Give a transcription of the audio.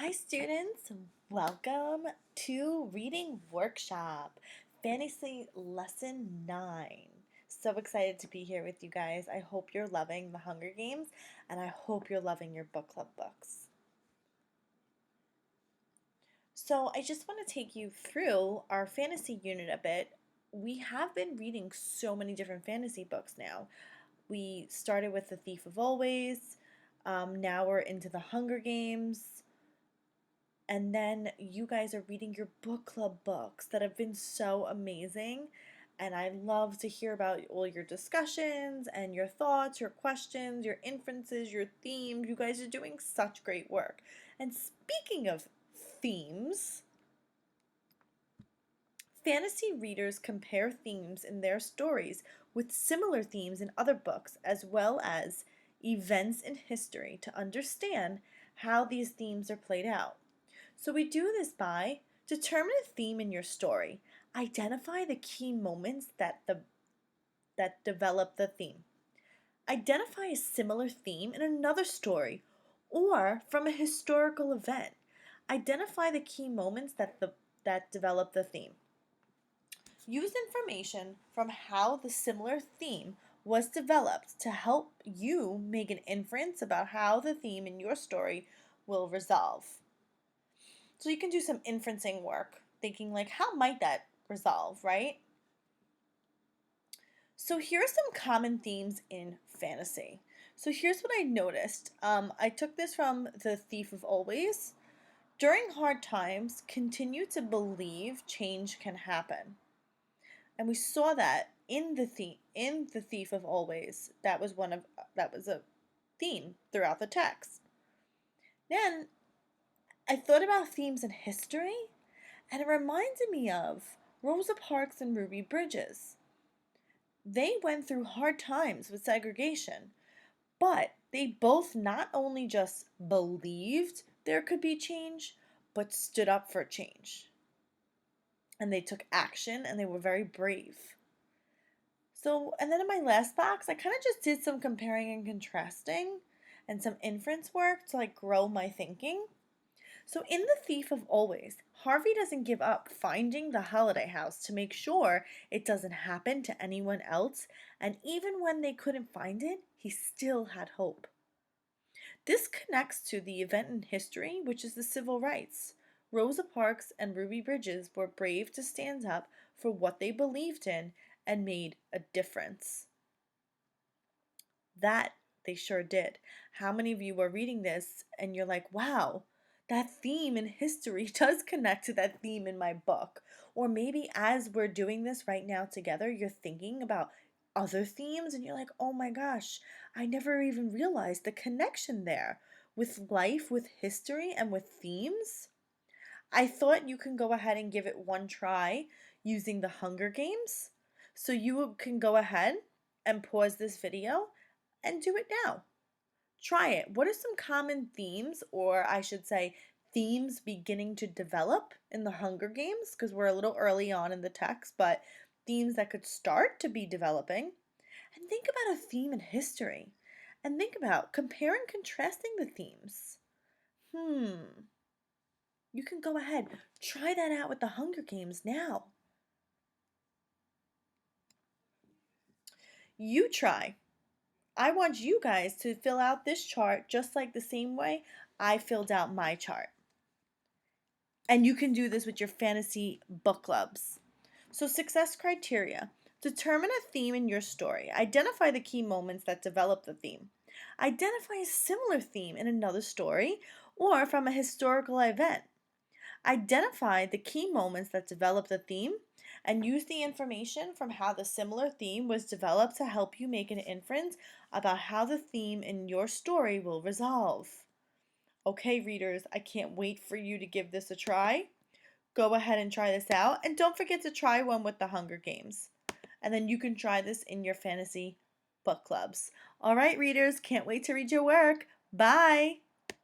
Hi students, welcome to Reading Workshop, Fantasy Lesson 9. So excited to be here with you guys. I hope you're loving the Hunger Games and I hope you're loving your book club books. So I just want to take you through our fantasy unit a bit. We have been reading so many different fantasy books now. We started with The Thief of Always, now we're into the Hunger Games. And then you guys are reading your book club books that have been so amazing. And I love to hear about all your discussions and your thoughts, your questions, your inferences, your themes. You guys are doing such great work. And speaking of themes, fantasy readers compare themes in their stories with similar themes in other books, as well as events in history to understand how these themes are played out. So we do this by determine a theme in your story. Identify the key moments that develop the theme. Identify a similar theme in another story or from a historical event. Identify the key moments that develop the theme. Use information from how the similar theme was developed to help you make an inference about how the theme in your story will resolve. So you can do some inferencing work, thinking like, how might that resolve, right? So here are some common themes in fantasy. So here's what I noticed. I took this from The Thief of Always. During hard times, continue to believe change can happen. And we saw that in the Thief of Always. That was a theme throughout the text. Then I thought about themes in history, and it reminded me of Rosa Parks and Ruby Bridges. They went through hard times with segregation, but they both not only just believed there could be change, but stood up for change. And they took action and they were very brave. So, and then in my last box, I kind of just did some comparing and contrasting and some inference work to like grow my thinking. So in The Thief of Always, Harvey doesn't give up finding the holiday house to make sure it doesn't happen to anyone else, and even when they couldn't find it, he still had hope. This connects to the event in history, which is the civil rights. Rosa Parks and Ruby Bridges were brave to stand up for what they believed in and made a difference. That they sure did. How many of you are reading this and you're like, wow, that theme in history does connect to that theme in my book? Or maybe as we're doing this right now together, you're thinking about other themes and you're like, oh my gosh, I never even realized the connection there with life, with history, and with themes. I thought you can go ahead and give it one try using the Hunger Games. So you can go ahead and pause this video and do it now. Try it. What are some common themes, or I should say, themes beginning to develop in the Hunger Games? Because we're a little early on in the text, but themes that could start to be developing. And think about a theme in history. And think about compare and contrasting the themes. You can go ahead. Try that out with the Hunger Games now. You try. I want you guys to fill out this chart just like the same way I filled out my chart. And you can do this with your fantasy book clubs. So, success criteria. Determine a theme in your story. Identify the key moments that develop the theme. Identify a similar theme in another story or from a historical event. Identify the key moments that develop the theme and use the information from how the similar theme was developed to help you make an inference about how the theme in your story will resolve. Okay, readers, I can't wait for you to give this a try. Go ahead and try this out, and don't forget to try one with the Hunger Games. And then you can try this in your fantasy book clubs. All right, readers, can't wait to read your work. Bye!